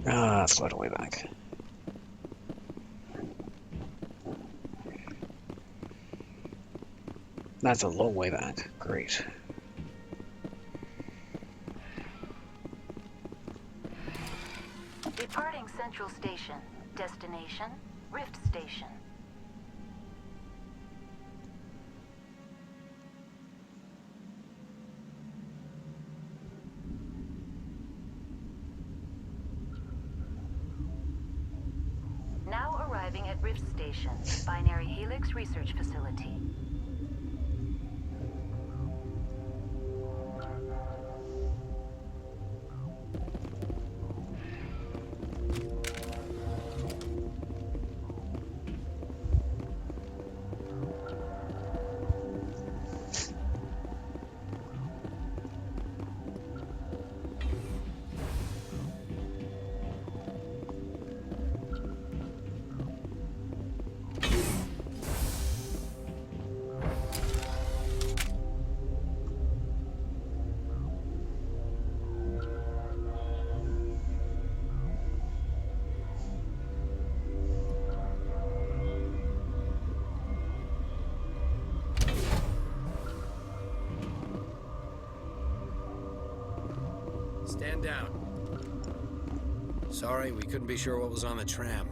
Ah, that's quite a way back. That's a long way back. Great. Departing Central Station. Destination, Rift Station. Now arriving at Rift Station, Binary Helix Research Facility. Stand down. Sorry, we couldn't be sure what was on the tram.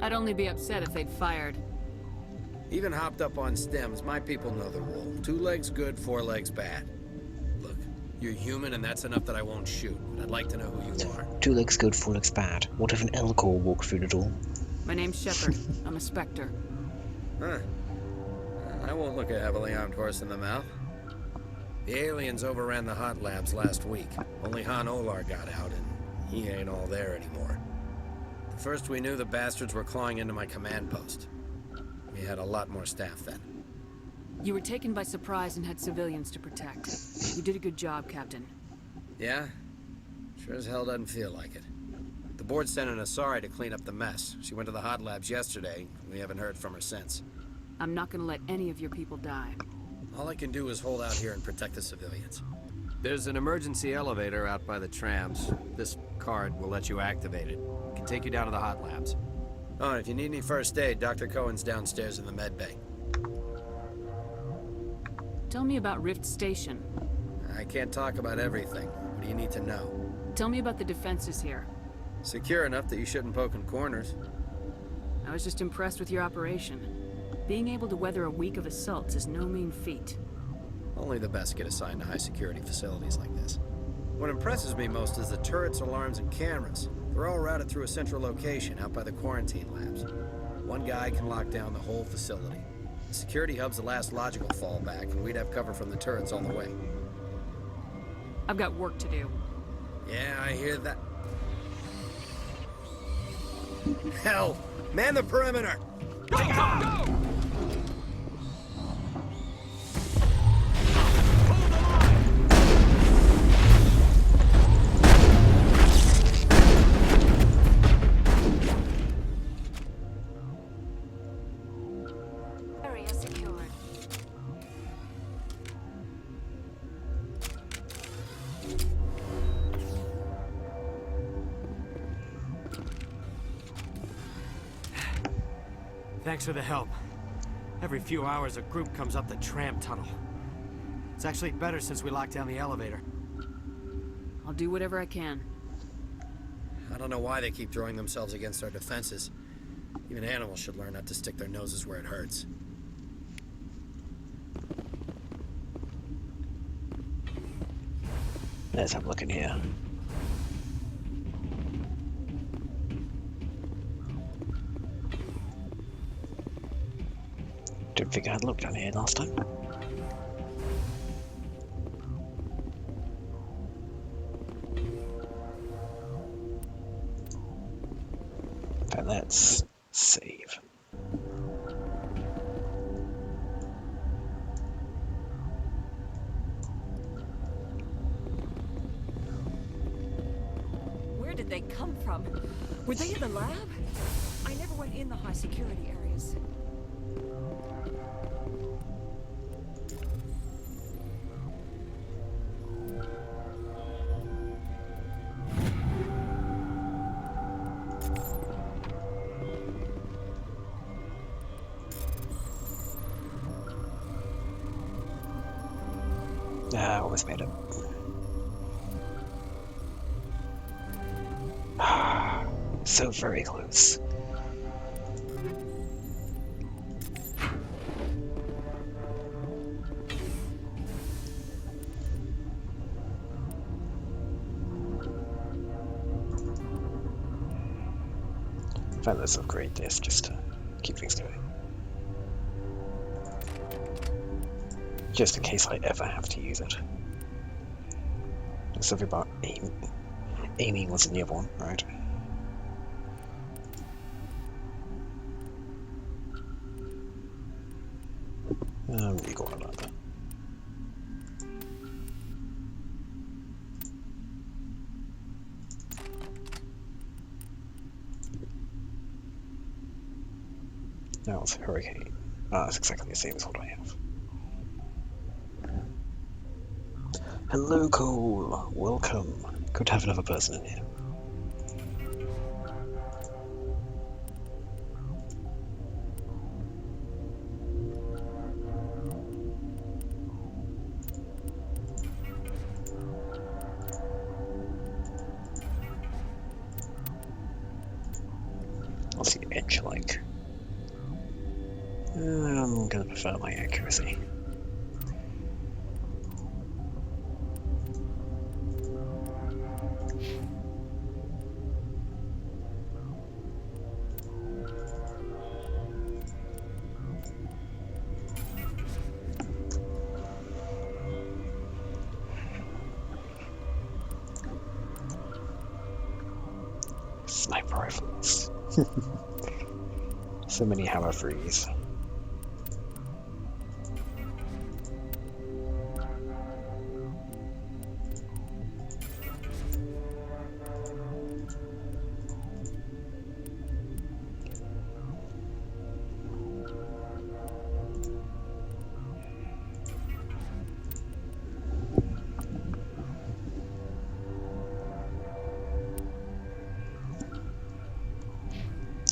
I'd only be upset if they'd fired. Even hopped up on stems, my people know the rule. 2 legs good, 4 legs bad. Look, you're human and that's enough that I won't shoot, but I'd like to know who you are. 2 legs good, 4 legs bad. What if an Elcor walked through the door? My name's Shepard. I'm a Spectre. Huh. I won't look a heavily armed horse in the mouth. The aliens overran the hot labs last week. Only Han Olar got out, and he ain't all there anymore. The first we knew, the bastards were clawing into my command post. We had a lot more staff then. You were taken by surprise and had civilians to protect. You did a good job, Captain. Yeah? Sure as hell doesn't feel like it. The board sent an Asari to clean up the mess. She went to the hot labs yesterday. We haven't heard from her since. I'm not gonna let any of your people die. All I can do is hold out here and protect the civilians. There's an emergency elevator out by the trams. This card will let you activate it. It can take you down to the hot labs. Oh, and if you need any first aid, Dr. Cohen's downstairs in the med bay. Tell me about Rift Station. I can't talk about everything. What do you need to know? Tell me about the defenses here. Secure enough that you shouldn't poke in corners. I was just impressed with your operation. Being able to weather a week of assaults is no mean feat. Only the best get assigned to high-security facilities like this. What impresses me most is the turrets, alarms, and cameras. They're all routed through a central location out by the quarantine labs. One guy can lock down the whole facility. The security hub's the last logical fallback, and we'd have cover from the turrets all the way. I've got work to do. Yeah, I hear that. Hell! Man the perimeter! Go, go, go! Area secured. Thanks for the help. Every few hours, a group comes up the tram tunnel. It's actually better since we locked down the elevator. I'll do whatever I can. I don't know why they keep throwing themselves against our defenses. Even animals should learn not to stick their noses where it hurts. Let's have a look in here. Didn't think I had looked down here last time. But let's save. Where did they come from? Were they in the lab? I never went in the high security areas. almost made it. So very close. I found let's upgrade this just to keep things going. Just in case I ever have to use it. There's something about aiming was in the other one, right? You go on like that. Now it's Hurricane. It's exactly the same as what I have. Hello, Cole. Welcome. Good to have another person in here. What's the edge like? I'm gonna prefer my accuracy. Sniper rifles. So many hammer threes.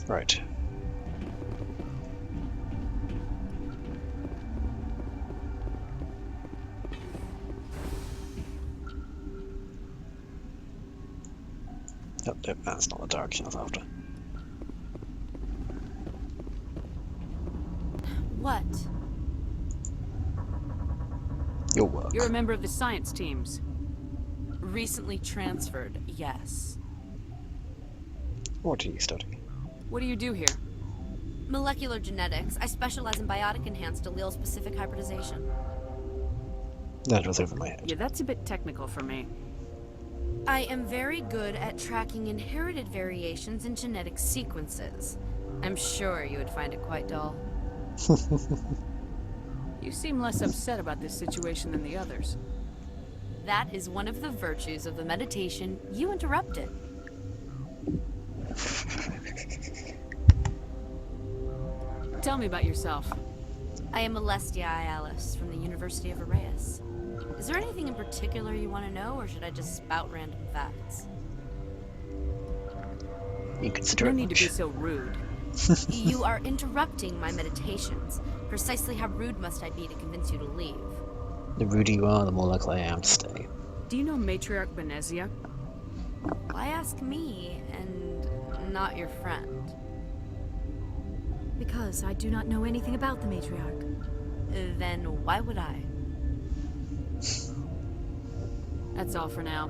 Right. Oh, no, that's not the direction I was after. What? Your work. You're a member of the science teams. Recently transferred, yes. What do you study? What do you do here? Molecular genetics. I specialize in biotic-enhanced allele-specific hybridization. That was over my head. Yeah, that's a bit technical for me. I am very good at tracking inherited variations in genetic sequences. I'm sure you would find it quite dull. You seem less upset about this situation than the others. That is one of the virtues of the meditation you interrupted. Tell me about yourself. I am Alestia Alice from the University of Arrayas. Is there anything in particular you want to know, or should I just spout random facts? You consider No it need to much. be so rude. You are interrupting my meditations. Precisely how rude must I be to convince you to leave? The ruder you are, the more likely I am to stay. Do you know Matriarch Benezia? Why ask me and not your friend? Because I do not know anything about the matriarch. Then why would I? That's all for now.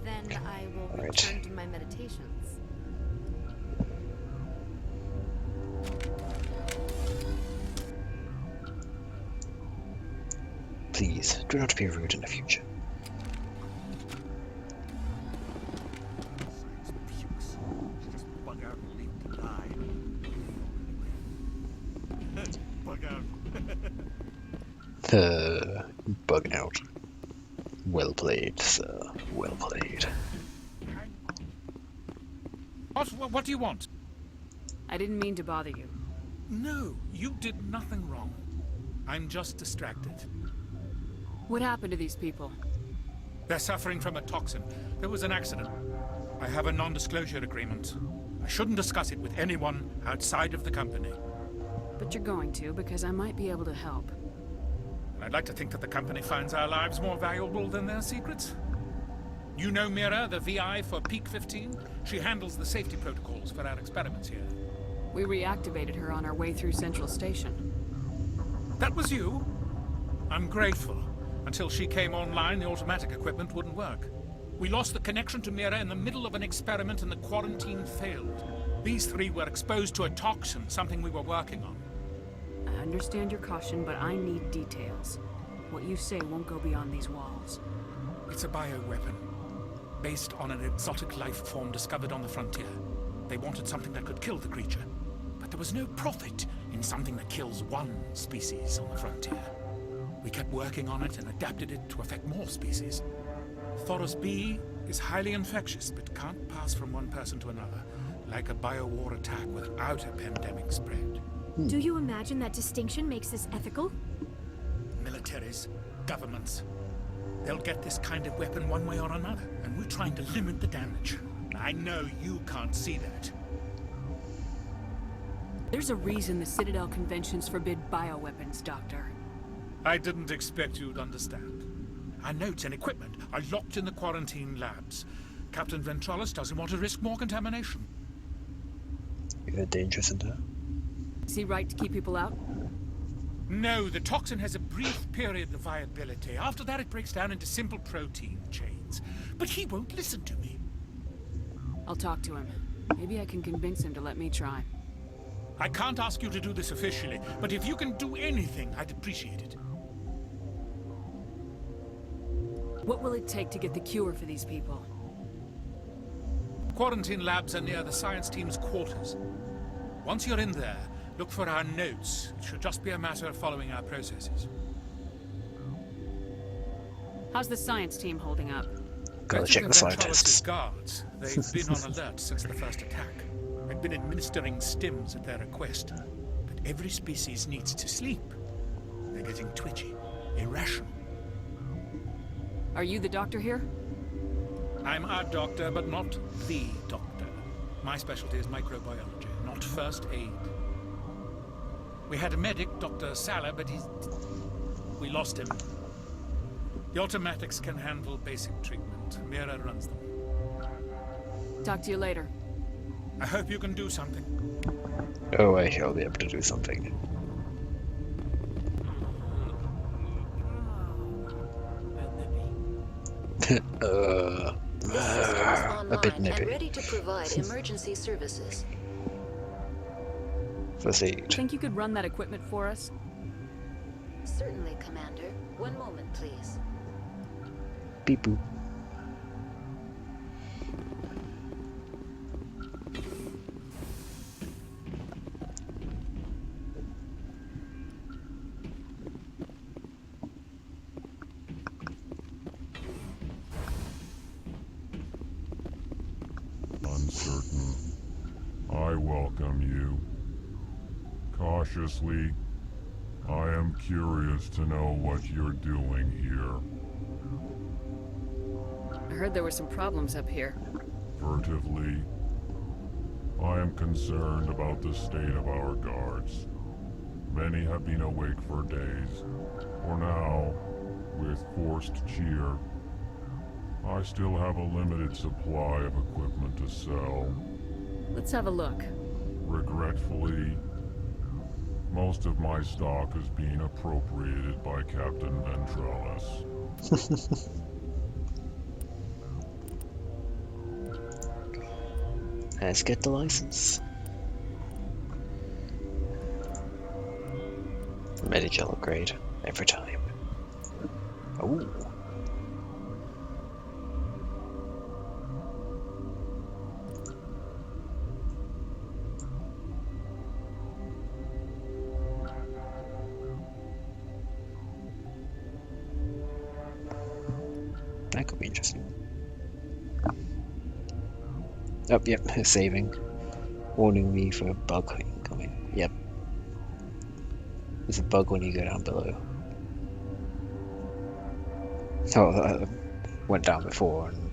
Then I will Right. return to my meditations. Please, do not be rude in the future. Bug out and leave to die. Bug out. Bug out. Well played, sir. Well played. What do you want? I didn't mean to bother you. No, you did nothing wrong. I'm just distracted. What happened to these people? They're suffering from a toxin. There was an accident. I have a non-disclosure agreement. I shouldn't discuss it with anyone outside of the company. But you're going to, because I might be able to help. I'd like to think that the company finds our lives more valuable than their secrets. You know Mira, the VI for Peak 15? She handles the safety protocols for our experiments here. We reactivated her on our way through Central Station. That was you? I'm grateful. Until she came online, the automatic equipment wouldn't work. We lost the connection to Mira in the middle of an experiment and the quarantine failed. These three were exposed to a toxin, something we were working on. I understand your caution, but I need details. What you say won't go beyond these walls. It's a bioweapon, based on an exotic life form discovered on the frontier. They wanted something that could kill the creature, but there was no profit in something that kills one species on the frontier. We kept working on it and adapted it to affect more species. Thoros B is highly infectious, but can't pass from one person to another, like a biowar attack without a pandemic spread. Do you imagine that distinction makes this ethical? Militaries, governments, they'll get this kind of weapon one way or another, and we're trying to limit the damage. I know you can't see that. There's a reason the Citadel conventions forbid bioweapons, Doctor. I didn't expect you'd understand. Our notes and equipment are locked in the quarantine labs. Captain Ventralis doesn't want to risk more contamination. Is it dangerous in there? Is he right to keep people out? No, the toxin has a brief period of viability. After that, it breaks down into simple protein chains. But he won't listen to me. I'll talk to him. Maybe I can convince him to let me try. I can't ask you to do this officially, but if you can do anything, I'd appreciate it. What will it take to get the cure for these people? Quarantine labs are near the science team's quarters. Once you're in there, look for our notes. It should just be a matter of following our processes. How's the science team holding up? Gotta check the scientists. Guards. They've been on alert since the first attack. I've been administering stims at their request. But every species needs to sleep. They're getting twitchy, irrational. Are you the doctor here? I'm a doctor, but not the doctor. My specialty is microbiology, not first aid. We had a medic, Dr. Salah, but we lost him. The automatics can handle basic treatment. Mira runs them. Talk to you later. I hope you can do something. Oh, I shall be able to do something. A bit nippy. And ready to provide emergency services. Proceed. Think you could run that equipment for us? Certainly, Commander. One moment, please. Beep boop. Uncertain. I welcome you. Cautiously, I am curious to know what you're doing here. I heard there were some problems up here. Furtively, I am concerned about the state of our guards. Many have been awake for days. For now, with forced cheer, I still have a limited supply of equipment to sell. Let's have a look. Regretfully, most of my stock is being appropriated by Captain Ventralis. Let's get the license. Medical upgrade every time. Ooh. That could be interesting. Oh, yep, saving. Warning me for a bug incoming. Yep. There's a bug when you go down below. Oh, that went down before, and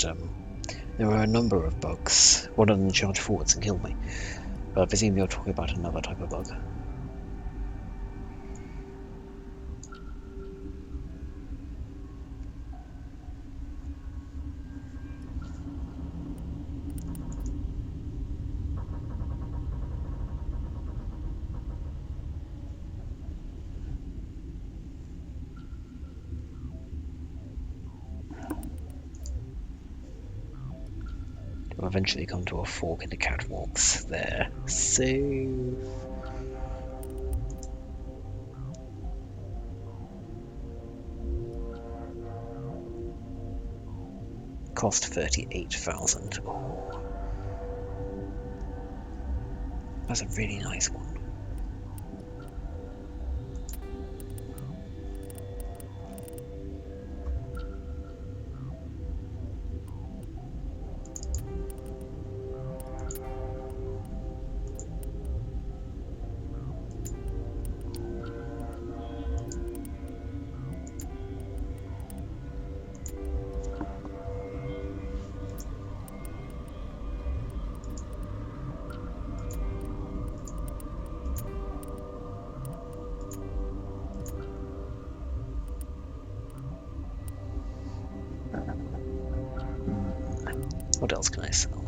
there were a number of bugs. One of them charged forwards and killed me. But I presume you're talking about another type of bug. We'll eventually come to a fork in the catwalks there. So... cost 38,000. Oh. That's a really nice one. What else can I sell?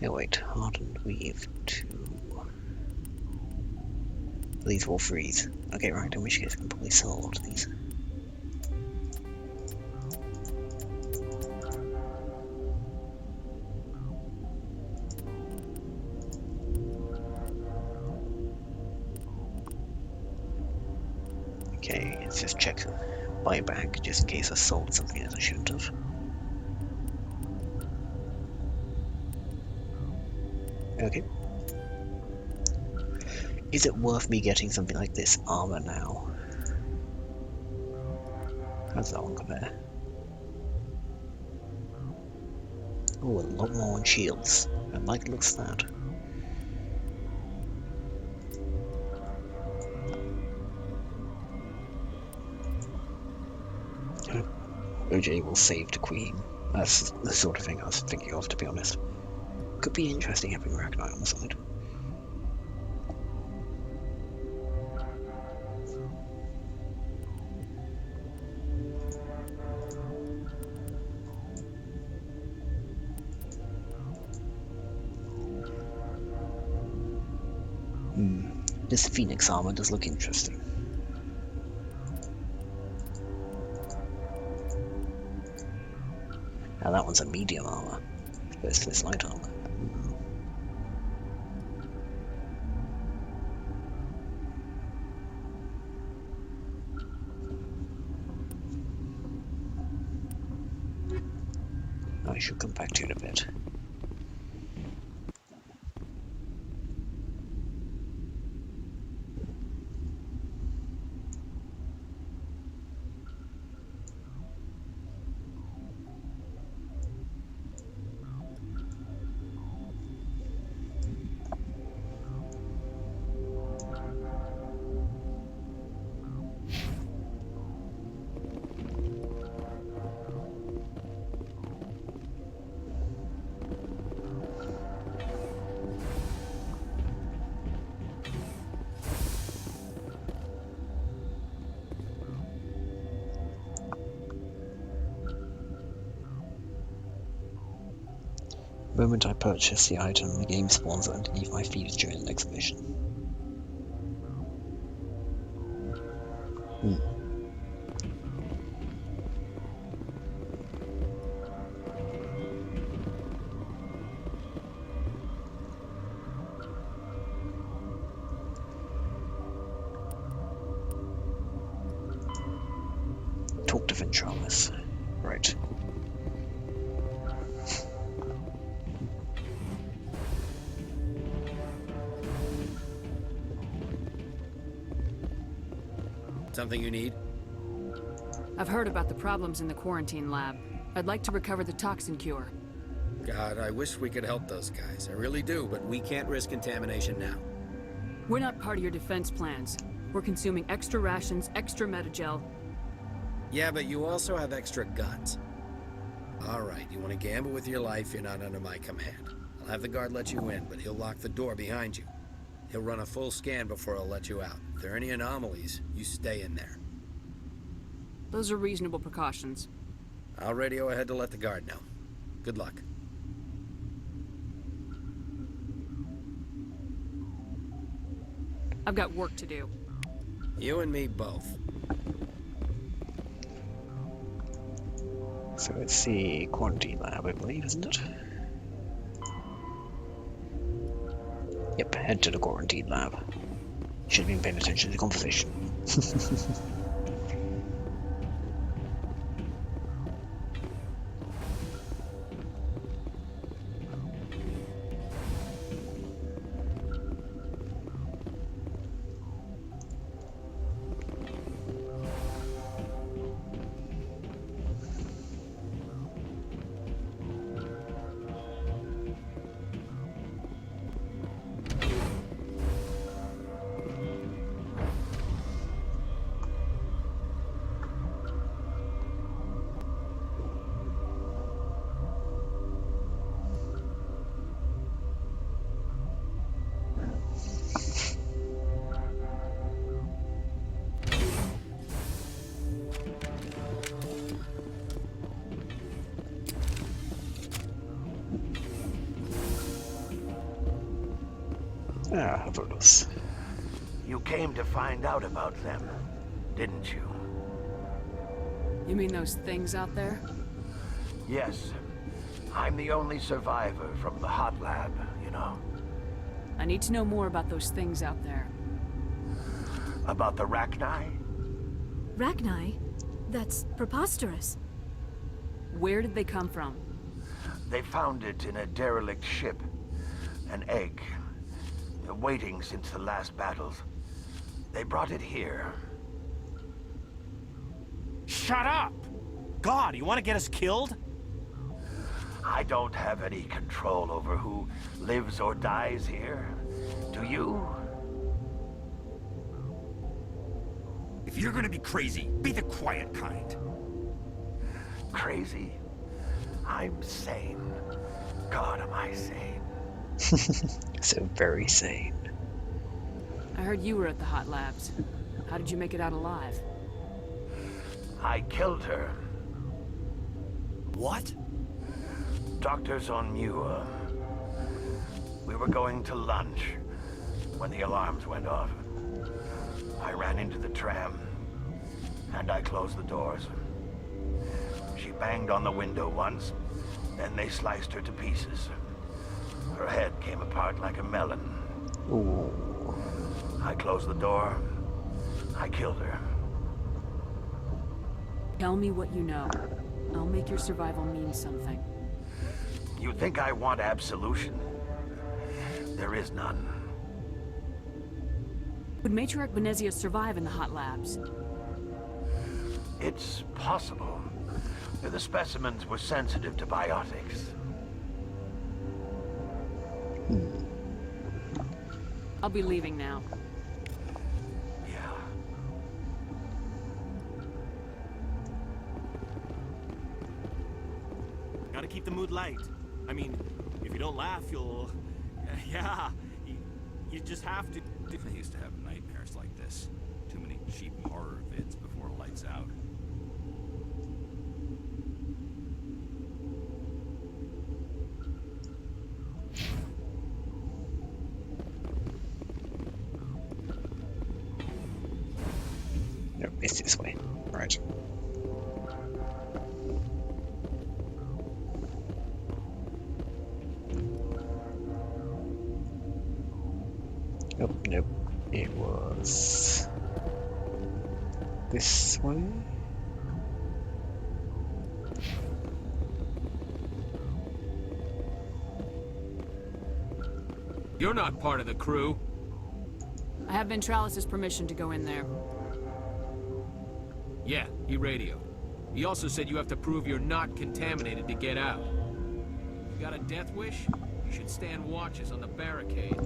Oh wait, hardened weave 2. These will freeze. Okay, right, in which case I can probably sell a lot of these. Okay, let's just check buyback just in case I sold something that I shouldn't have. Okay. Is it worth me getting something like this armor now? How does that one compare? Oh, a lot more on shields. I like the looks of that. OJ will save the Queen. That's the sort of thing I was thinking of, to be honest. Could be interesting having Ragnar on the side. This Phoenix armor does look interesting. Now that one's a medium armor, opposed to this light armor. I should come back to it a bit. The moment I purchase the item, the game spawns underneath my feet during an exhibition. Talk to Ventralis. Right. Something you need? I've heard about the problems in the quarantine lab. I'd like to recover the toxin cure. God, I wish we could help those guys. I really do, but we can't risk contamination now. We're not part of your defense plans. We're consuming extra rations, extra metagel. Yeah, but you also have extra guns. All right, you want to gamble with your life, you're not under my command. I'll have the guard let you in, but he'll lock the door behind you. He'll run a full scan before he'll let you out. If there are any anomalies, you stay in there. Those are reasonable precautions. I'll radio ahead to let the guard know. Good luck. I've got work to do. You and me both. So it's the quarantine lab, I believe, isn't it? Yep, head to the quarantine lab. Should have been paying attention to the conversation. Ah, Virtus. You came to find out about them, didn't you? You mean those things out there? Yes. I'm the only survivor from the hot lab, you know. I need to know more about those things out there. About the Rachni? Rachni? That's preposterous. Where did they come from? They found it in a derelict ship. An egg. Waiting since the last battles. They brought it here. Shut up! God, you want to get us killed? I don't have any control over who lives or dies here. Do you? If you're gonna be crazy, be the quiet kind. Crazy? I'm sane. God, am I sane? So very sane. I heard you were at the hot labs. How did you make it out alive? I killed her. What? Doctors on Muir. We were going to lunch when the alarms went off. I ran into the tram, and I closed the doors. She banged on the window once, then they sliced her to pieces. Her head came apart like a melon. Ooh. I closed the door. I killed her. Tell me what you know. I'll make your survival mean something. You think I want absolution? There is none. Would Matriarch Benezia survive in the hot labs? It's possible. The specimens were sensitive to biotics. I'll be leaving now. Yeah. Gotta keep the mood light. I mean, if you don't laugh, you'll... Yeah, you just have to... I used to have nightmares like this. Too many cheap horror vids before lights out. Nope, it's this way. Right. Nope, nope. It was this way. You're not part of the crew. I have Ventralis' permission to go in there. Yeah, he radioed. He also said you have to prove you're not contaminated to get out. You got a death wish? You should stand watches on the barricade.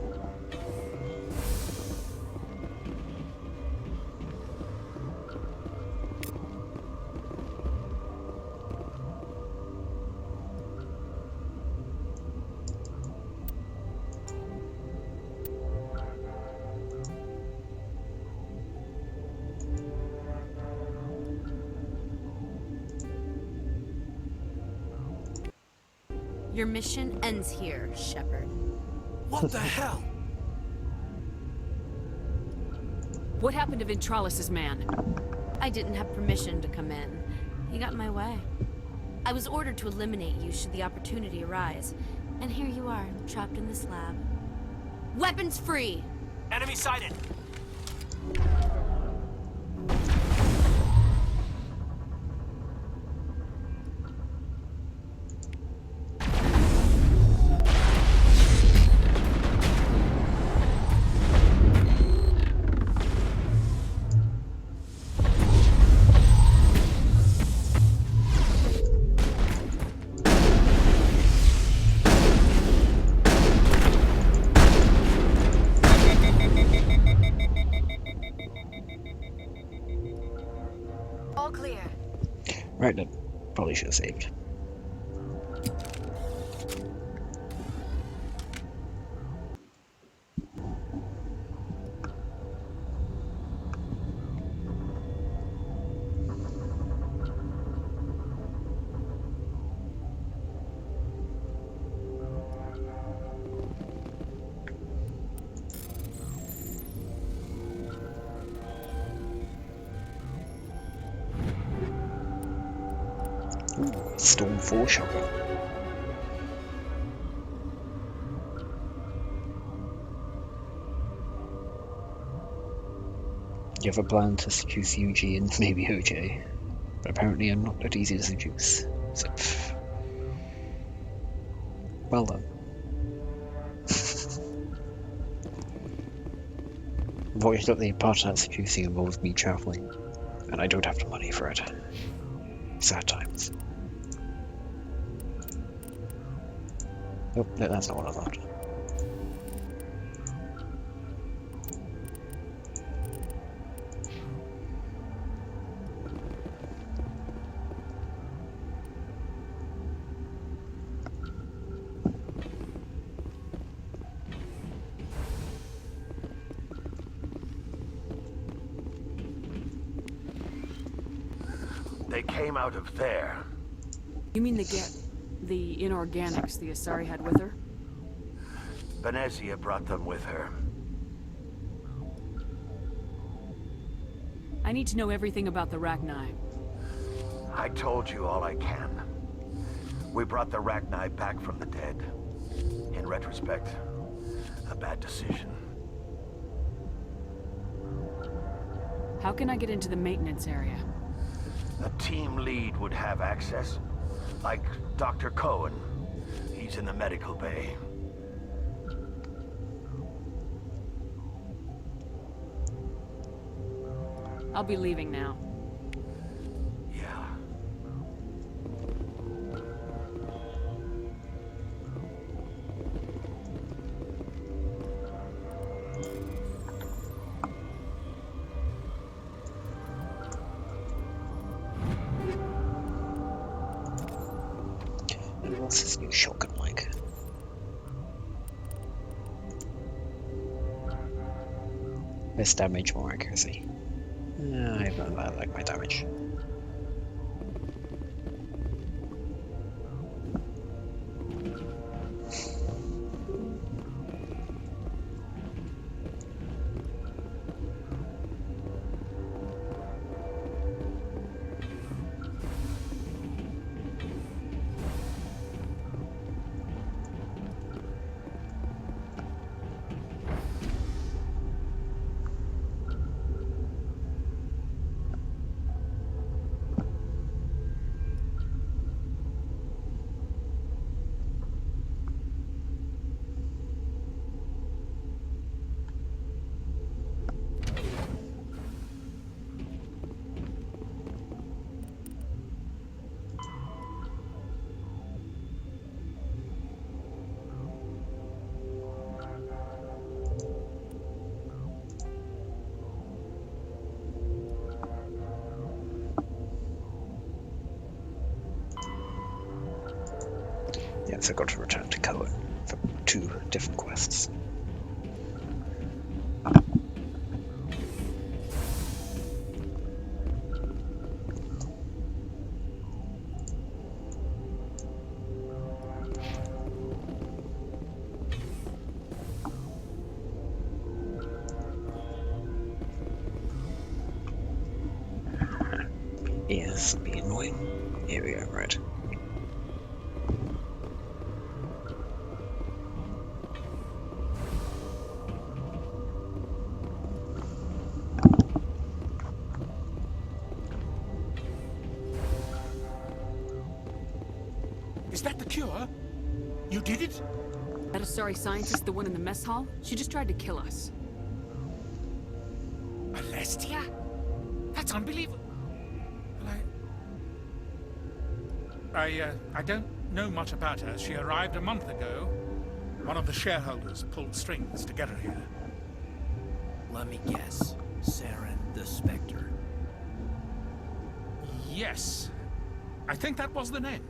Your mission ends here, Shepard. What the hell? What happened to Ventralis's man? I didn't have permission to come in. He got in my way. I was ordered to eliminate you should the opportunity arise. And here you are, trapped in this lab. Weapons free! Enemy sighted! All clear. Right then. Probably should have saved. Storm 4 shotgun. You have a plan to seduce Yuji and maybe OJ, but apparently I'm not that easy to seduce. So, well done. Unfortunately, part of that seducing involves me travelling, and I don't have the money for it. Sad times. Oh, no, that's not what I thought. They came out of there. You mean the inorganics the Asari had with her? Benezia brought them with her. I need to know everything about the Rachni. I told you all I can. We brought the Rachni back from the dead. In retrospect, a bad decision. How can I get into the maintenance area? A team lead would have access. Like Dr. Cohen. He's in the medical bay. I'll be leaving now. Yeah. And what's this new shotgun like? Less damage, more accuracy. I like my damage. Hence I got to return to Cohen for 2 different quests. Is the annoying area, right? Is that the cure? You did it? That Asari scientist, the one in the mess hall? She just tried to kill us. Benezia? That's unbelievable. I don't know much about her. She arrived a month ago. One of the shareholders pulled strings to get her here. Let me guess. Saren the Spectre. Yes. I think that was the name.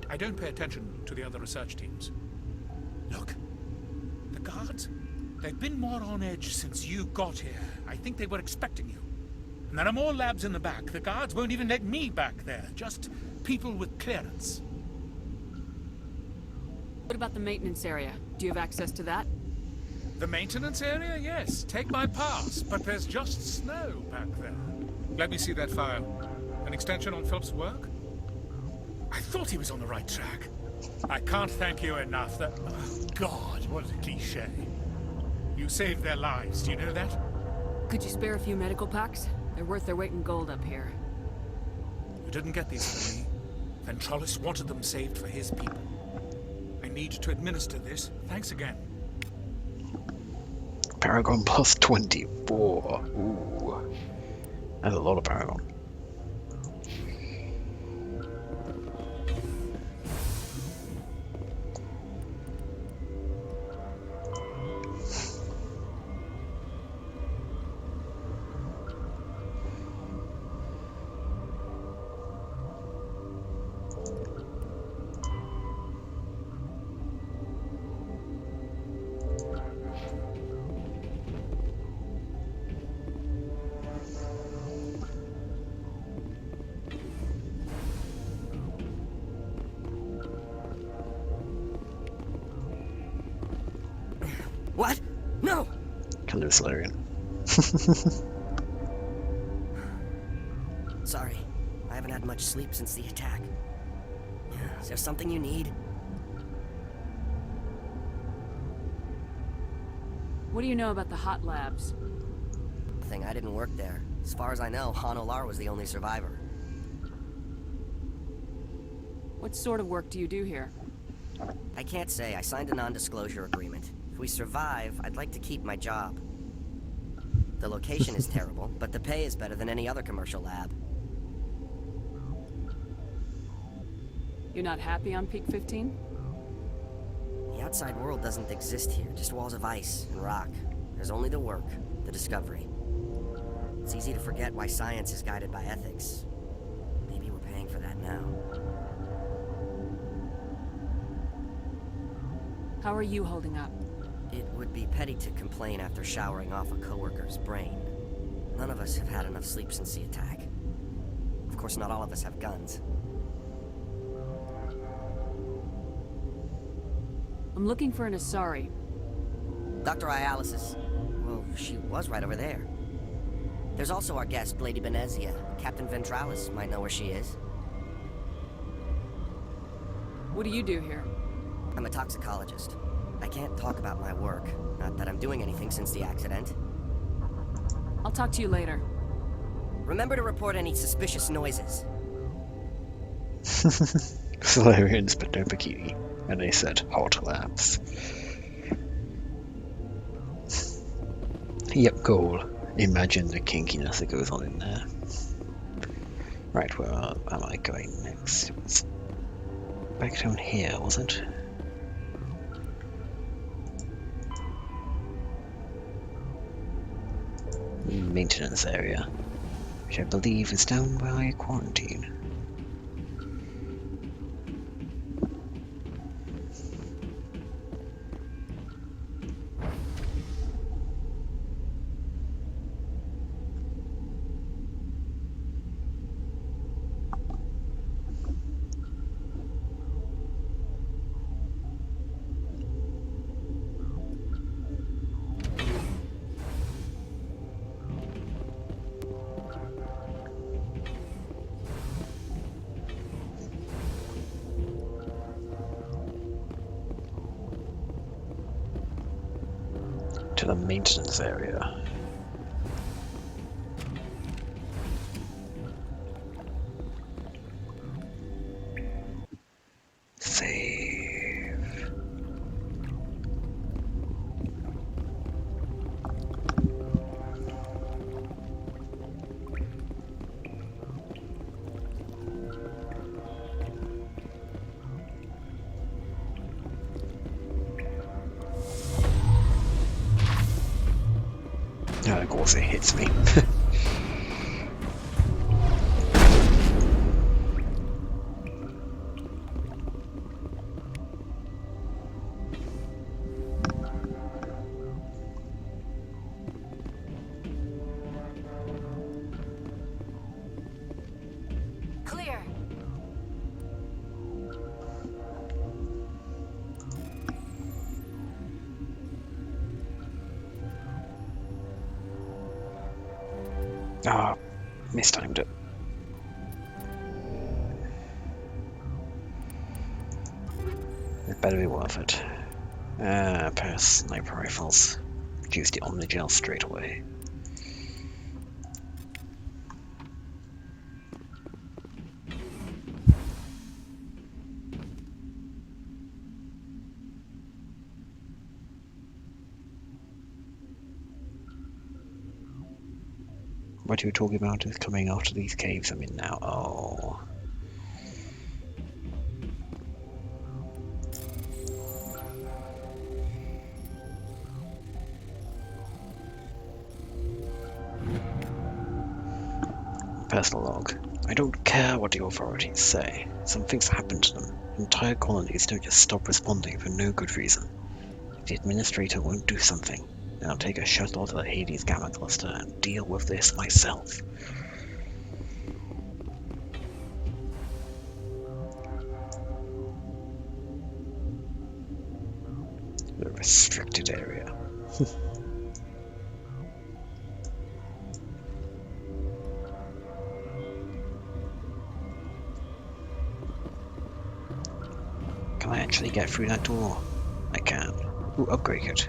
I don't pay attention to the other research teams. Look, the guards, they've been more on edge since you got here. I think they were expecting you. And there are more labs in the back. The guards won't even let me back there. Just people with clearance. What about the maintenance area? Do you have access to that? The maintenance area? Yes. Take my pass. But there's just snow back there. Let me see that file. An extension on Philip's work? I thought he was on the right track. I can't thank you enough. That... Oh, God, what a cliche. You saved their lives. Do you know that? Could you spare a few medical packs? They're worth their weight in gold up here. You didn't get these for me. Ventralis wanted them saved for his people. I need to administer this. Thanks again. Paragon plus 24. Ooh. That's a lot of Paragon. What? No! Killer Solarian. Sorry, I haven't had much sleep since the attack. Is there something you need? What do you know about the hot labs? I didn't work there. As far as I know, Han Olar was the only survivor. What sort of work do you do here? I can't say. I signed a non-disclosure agreement. If we survive, I'd like to keep my job. The location is terrible, but the pay is better than any other commercial lab. You're not happy on Peak 15? The outside world doesn't exist here, just walls of ice and rock. There's only the work, the discovery. It's easy to forget why science is guided by ethics. Maybe we're paying for that now. How are you holding up? It would be petty to complain after showering off a coworker's brain. None of us have had enough sleep since the attack. Of course, not all of us have guns. I'm looking for an Asari. Dr. Ialisis. Well, she was right over there. There's also our guest, Lady Benezia. Captain Ventralis might know where she is. What do you do here? I'm a toxicologist. I can't talk about my work. Not that I'm doing anything since the accident. I'll talk to you later. Remember to report any suspicious noises. Solarians but no bikini. And they said hot labs. Yep, goal. Imagine the kinkiness that goes on in there. Right, where am I going next? It was back down here, was it? Maintenance area, which I believe is down by quarantine. to the maintenance area. Save. And of course it hits me. Clear. Ah, mistimed it. It better be worth it. A pair of sniper rifles. Use the Omnigel straight away. What you were talking about is coming after these caves I'm in now. Oh. Personal log. I don't care what the authorities say. Something's happened to them. Entire colonies don't just stop responding for no good reason. If the administrator won't do something, then I'll take a shuttle to the Hades Gamma Cluster and deal with this myself. The restricted area. Can I actually get through that door? I can. Ooh, upgrade it.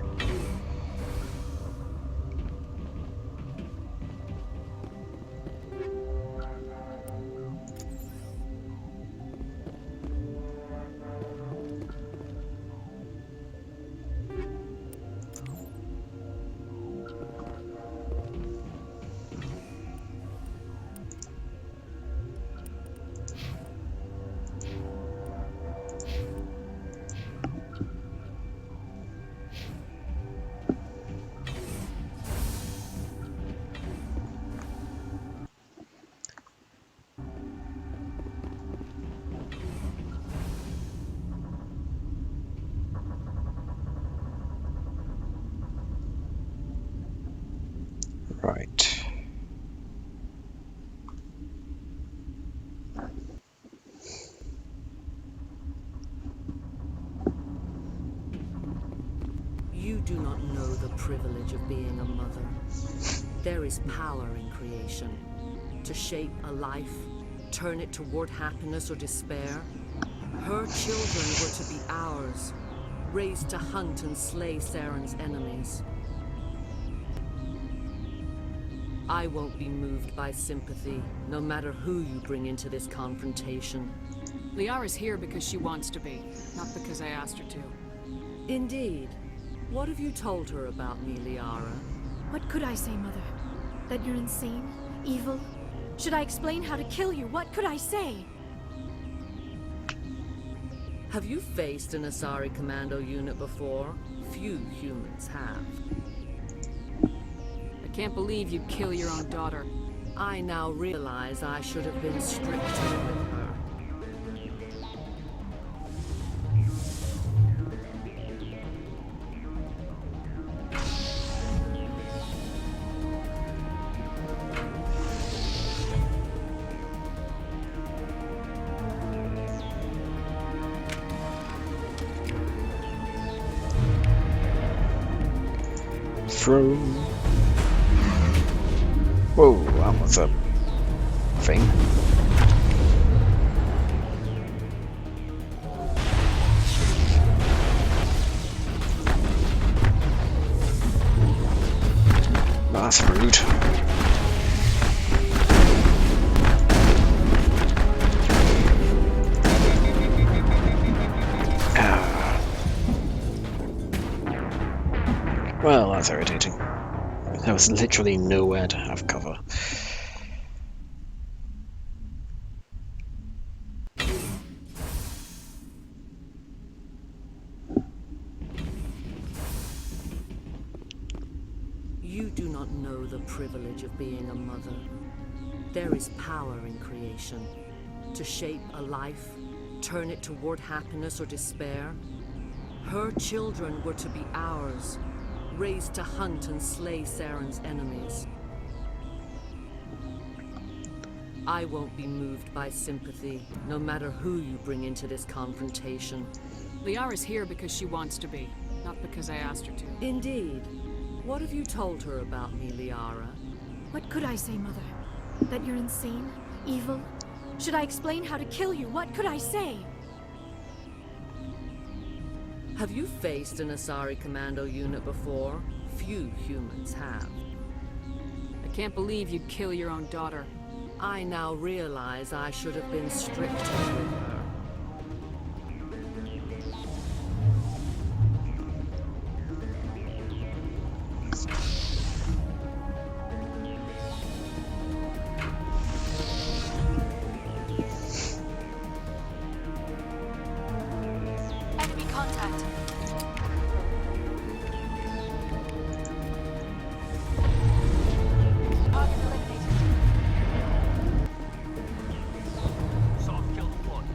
Right. You do not know the privilege of being a mother. There is power in creation. To shape a life, turn it toward happiness or despair. Her children were to be ours, raised to hunt and slay Saren's enemies. I won't be moved by sympathy, no matter who you bring into this confrontation. Liara's here because she wants to be, not because I asked her to. Indeed. What have you told her about me, Liara? What could I say, Mother? That you're insane? Evil? Should I explain how to kill you? What could I say? Have you faced an Asari commando unit before? Few humans have. I can't believe you'd kill your own daughter. I now realize I should have been stricter with her. Throw. Whoa, that was a thing. that's rude. Well, that's irritating. There was literally nowhere to have cover. You do not know the privilege of being a mother. There is power in creation. To shape a life, turn it toward happiness or despair. Her children were to be ours, raised to hunt and slay Saren's enemies. I won't be moved by sympathy, no matter who you bring into this confrontation. Liara's here because she wants to be, not because I asked her to. Indeed. What have you told her about me, Liara? What could I say, Mother? That you're insane? Evil? Should I explain how to kill you? What could I say? Have you faced an Asari commando unit before? Few humans have. I can't believe you'd kill your own daughter. I now realize I should have been stricter with her. Enemy contact. Target eliminated. Soft killed one.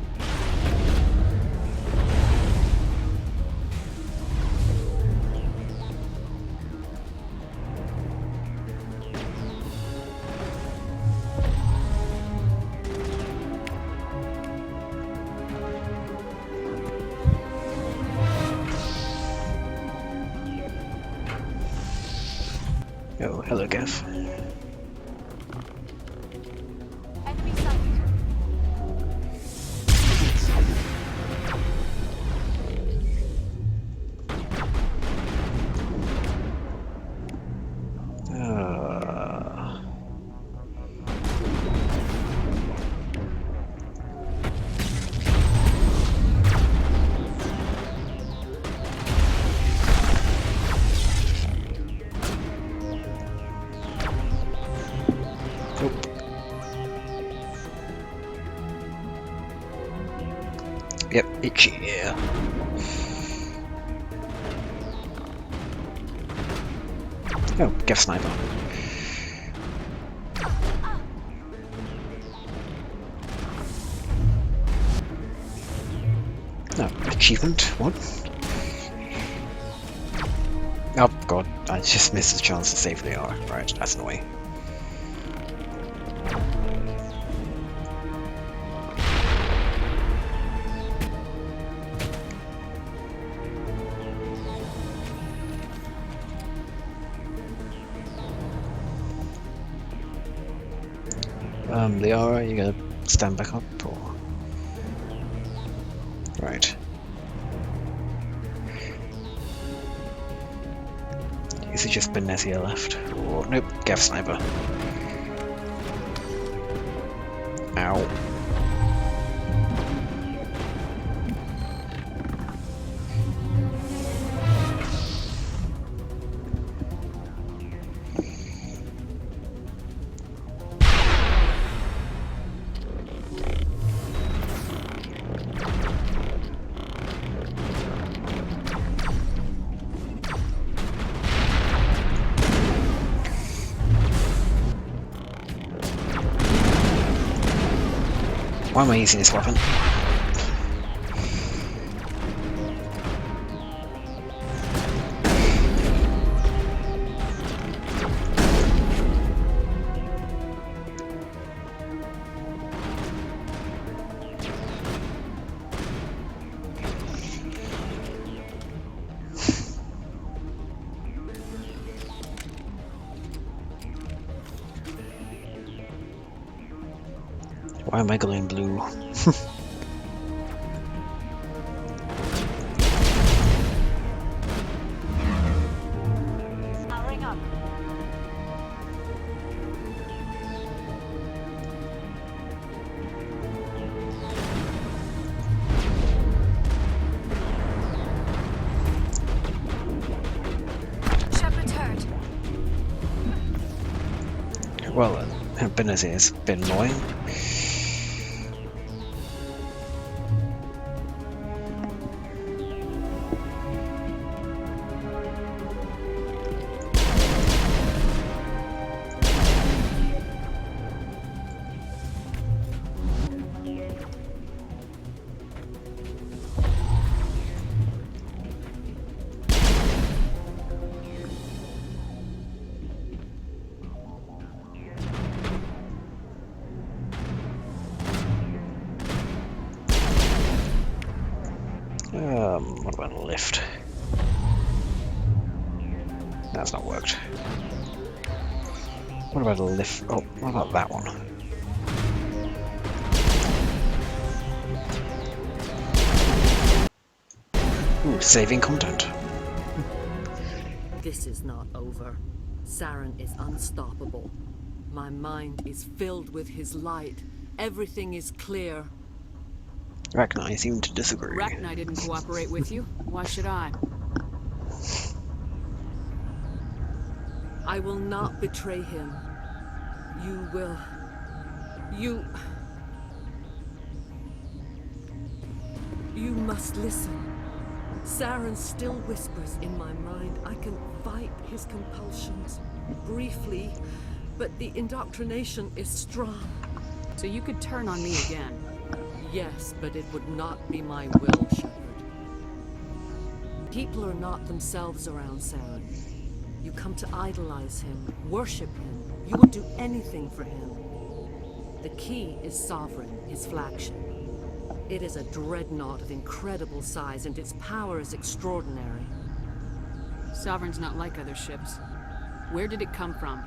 Oh, hello, Gav. Enemy sighted. Yep, itchy. Yeah. Oh, Gav sniper. No, achievement? What? Oh god, I just missed the chance to save Liara. Right, that's annoying. Liara, you gonna stand back up, or...? Right. Is it just Benezia left? Or... nope, Gav sniper. Ow. Why am I using this weapon? Why am I glowing blue? Powering up. Well, Benezia is a bit annoying. What about a lift? That's not worked. What about a lift? Oh, what about that one? Ooh, saving content. This is not over. Saren is unstoppable. My mind is filled with his light. Everything is clear. Ragnar seemed to disagree. Ragnar didn't cooperate with you. Why should I? I will not betray him. You will. You must listen. Saren still whispers in my mind. I can fight his compulsions. Briefly, but the indoctrination is strong. So you could turn on me again. Yes, but it would not be my will, Shepard. People are not themselves around Saren. You come to idolize him, worship him. You would do anything for him. The key is Sovereign, his flagship. It is a dreadnought of incredible size, and its power is extraordinary. Sovereign's not like other ships. Where did it come from?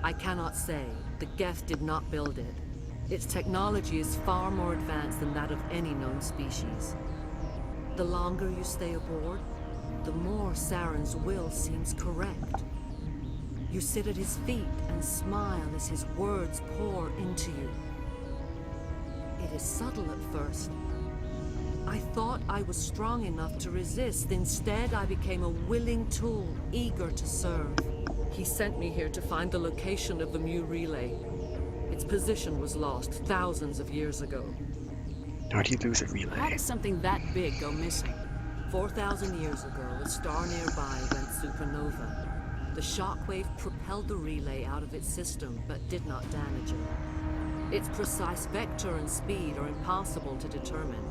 I cannot say. The Geth did not build it. Its technology is far more advanced than that of any known species. The longer you stay aboard, the more Saren's will seems correct. You sit at his feet and smile as his words pour into you. It is subtle at first. I thought I was strong enough to resist. Instead, I became a willing tool, eager to serve. He sent me here to find the location of the Mu relay. Its position was lost thousands of years ago. How do you lose a relay? How does something that big go missing? 4,000 years ago, a star nearby went supernova. The shockwave propelled the relay out of its system, but did not damage it. Its precise vector and speed are impossible to determine.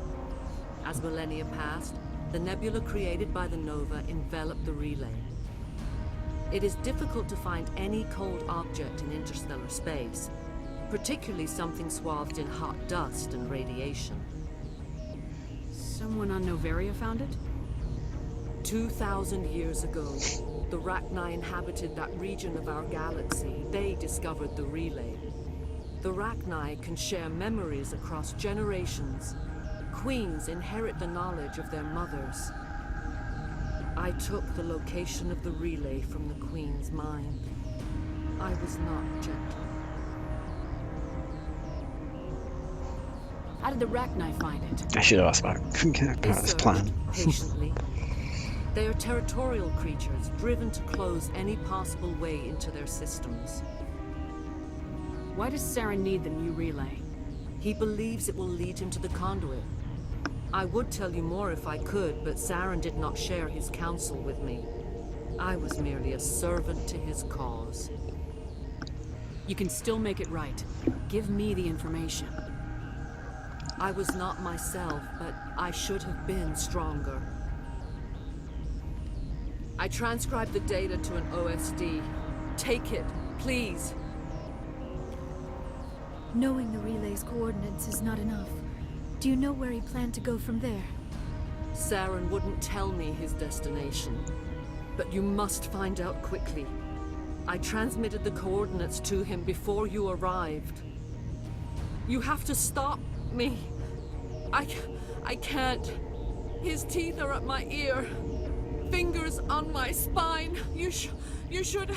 As millennia passed, the nebula created by the nova enveloped the relay. It is difficult to find any cold object in interstellar space, particularly something swathed in hot dust and radiation. Someone on Noveria found it? 2,000 years ago, the Rachni inhabited that region of our galaxy. They discovered the relay. The Rachni can share memories across generations. Queens inherit the knowledge of their mothers. I took the location of the relay from the Queen's mind. I was not gentle. How did the Rachni find it? I should ask about his plan. Patiently. They are territorial creatures, driven to close any possible way into their systems. Why does Saren need the new relay? He believes it will lead him to the conduit. I would tell you more if I could, but Saren did not share his counsel with me. I was merely a servant to his cause. You can still make it right. Give me the information. I was not myself, but I should have been stronger. I transcribed the data to an OSD. Take it, please. Knowing the relay's coordinates is not enough. Do you know where he planned to go from there? Saren wouldn't tell me his destination. But you must find out quickly. I transmitted the coordinates to him before you arrived. You have to stop me. I can't. His teeth are at my ear. Fingers on my spine. You should.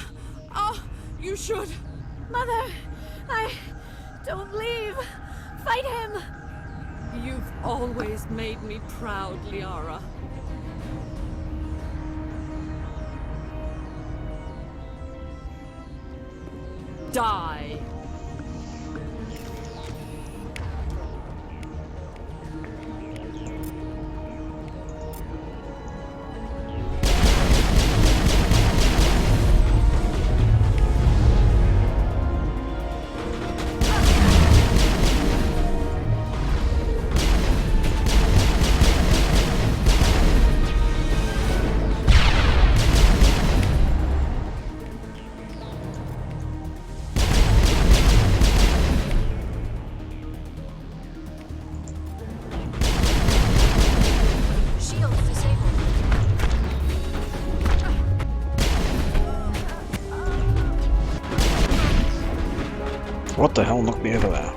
Oh, you should. Mother, don't leave. Fight him. You've always made me proud, Liara. Die! What the hell knocked me over there?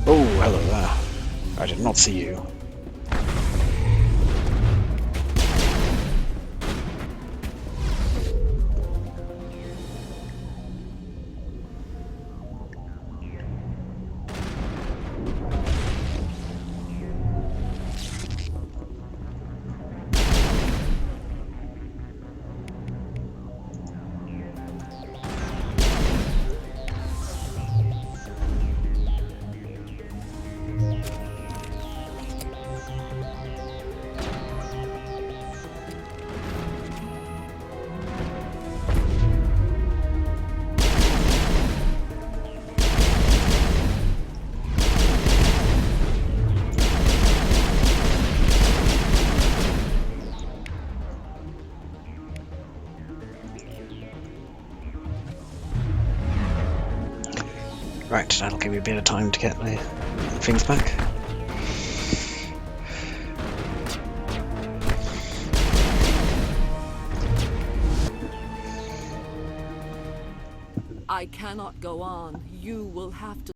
Oh, hello there. I did not see you. Right, that'll give me a bit of time to get the things back. I cannot go on. You will have to